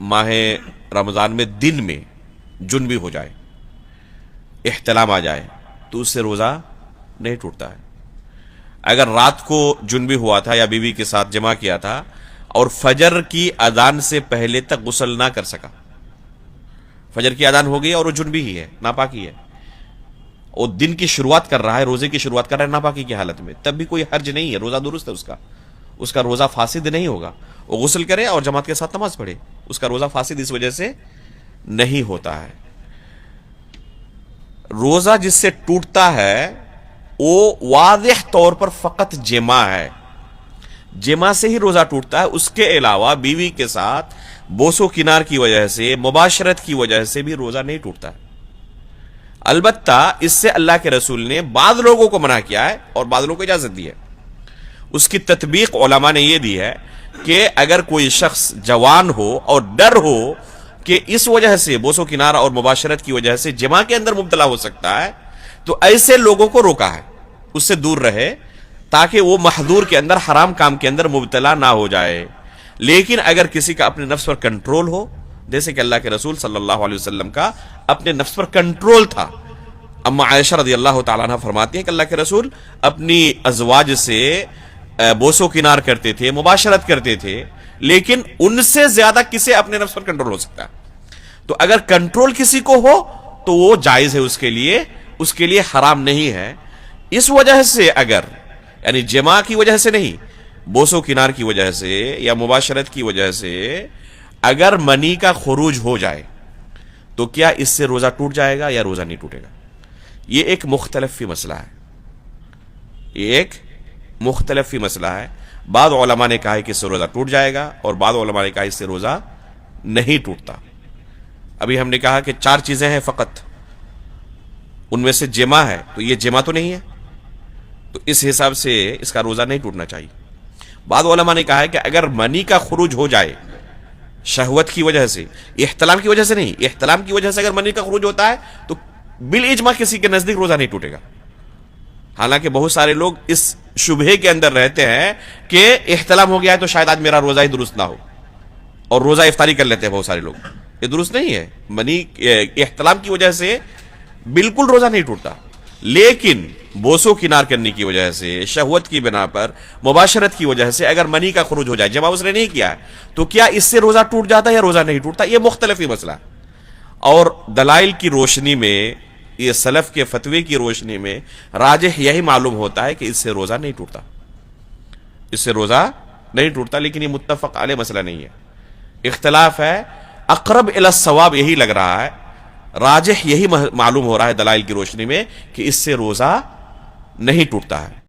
ماہ رمضان میں دن میں جنبی ہو جائے، احتلام آ جائے، تو اس سے روزہ نہیں ٹوٹتا ہے۔ اگر رات کو جنبی ہوا تھا یا بیوی کے ساتھ جمع کیا تھا اور فجر کی اذان سے پہلے تک غسل نہ کر سکا، فجر کی اذان ہو گئی اور وہ جنبی ہی ہے، ناپاکی ہے، وہ دن کی شروعات کر رہا ہے، روزے کی شروعات کر رہا ہے ناپاکی کی حالت میں، تب بھی کوئی حرج نہیں ہے، روزہ درست ہے، اس کا روزہ فاسد نہیں ہوگا۔ وہ غسل کرے اور جماعت کے ساتھ نماز پڑھے، اس کا روزہ فاسد اس وجہ سے نہیں ہوتا ہے۔ روزہ جس سے ٹوٹتا ہے وہ واضح طور پر فقط جمع ہے، جمع سے ہی روزہ ٹوٹتا ہے، اس کے علاوہ بیوی کے ساتھ بوس و کنار کی وجہ سے، مباشرت کی وجہ سے بھی روزہ نہیں ٹوٹتا ہے۔ البتہ اس سے اللہ کے رسول نے بعض لوگوں کو منع کیا ہے اور بعض لوگوں کو اجازت دی ہے۔ اس کی تطبیق علماء نے یہ دی ہے کہ اگر کوئی شخص جوان ہو اور ڈر ہو کہ اس وجہ سے بوس و کنار اور مباشرت کی وجہ سے جمع کے اندر مبتلا ہو سکتا ہے، تو ایسے لوگوں کو روکا ہے، اس سے دور رہے تاکہ وہ محظور کے اندر، حرام کام کے اندر مبتلا نہ ہو جائے۔ لیکن اگر کسی کا اپنے نفس پر کنٹرول ہو، جیسے کہ اللہ کے رسول صلی اللہ علیہ وسلم کا اپنے نفس پر کنٹرول تھا، اما عائشہ رضی اللہ تعالیٰ عنہ فرماتی ہیں کہ اللہ کے رسول اپنی ازواج سے بوس و کنار کرتے تھے، مباشرت کرتے تھے، لیکن ان سے زیادہ کسے اپنے نفس پر کنٹرول ہو سکتا ہے؟ تو اگر کنٹرول کسی کو ہو تو وہ جائز ہے، اس کے لیے حرام نہیں ہے۔ اس وجہ سے اگر، یعنی جماع کی وجہ سے نہیں، بوس و کنار کی وجہ سے یا مباشرت کی وجہ سے اگر منی کا خروج ہو جائے تو کیا اس سے روزہ ٹوٹ جائے گا یا روزہ نہیں ٹوٹے گا؟ یہ ایک مختلف فی مسئلہ ہے، بعض علماء نے کہا ہے کہ اس سے روزہ ٹوٹ جائے گا اور بعض علماء نے کہا اس سے روزہ نہیں ٹوٹتا۔ ابھی ہم نے کہا کہ 4 چیزیں ہیں فقط، ان میں سے جمع ہے، تو یہ جمع تو نہیں ہے، تو اس حساب سے اس کا روزہ نہیں ٹوٹنا چاہیے۔ بعض علماء نے کہا ہے کہ اگر منی کا خروج ہو جائے شہوت کی وجہ سے، احتلام کی وجہ سے نہیں، احتلام کی وجہ سے اگر منی کا خروج ہوتا ہے تو بالاجماع کسی کے نزدیک روزہ نہیں ٹوٹے گا۔ حالانکہ بہت سارے لوگ اس شبہے کے اندر رہتے ہیں کہ احتلام ہو گیا ہے تو شاید آج میرا روزہ ہی درست نہ ہو، اور روزہ افطاری کر لیتے ہیں بہت سارے لوگ، یہ درست نہیں ہے۔ منی احتلام کی وجہ سے بالکل روزہ نہیں ٹوٹتا، لیکن بوسو کنار کرنے کی وجہ سے، شہوت کی بنا پر، مباشرت کی وجہ سے اگر منی کا خروج ہو جائے، جمع اس نے نہیں کیا ہے، تو کیا اس سے روزہ ٹوٹ جاتا ہے یا روزہ نہیں ٹوٹتا؟ یہ مختلف ہی مسئلہ ہے، اور دلائل کی روشنی میں، یہ سلف کے فتوے کی روشنی میں راجح یہی معلوم ہوتا ہے کہ اس سے روزہ نہیں ٹوٹتا، لیکن یہ متفق علیہ مسئلہ نہیں ہے، اختلاف ہے۔ اقرب الی الصواب یہی لگ رہا ہے، راجح یہی معلوم ہو رہا ہے دلائل کی روشنی میں کہ اس سے روزہ نہیں ٹوٹتا ہے۔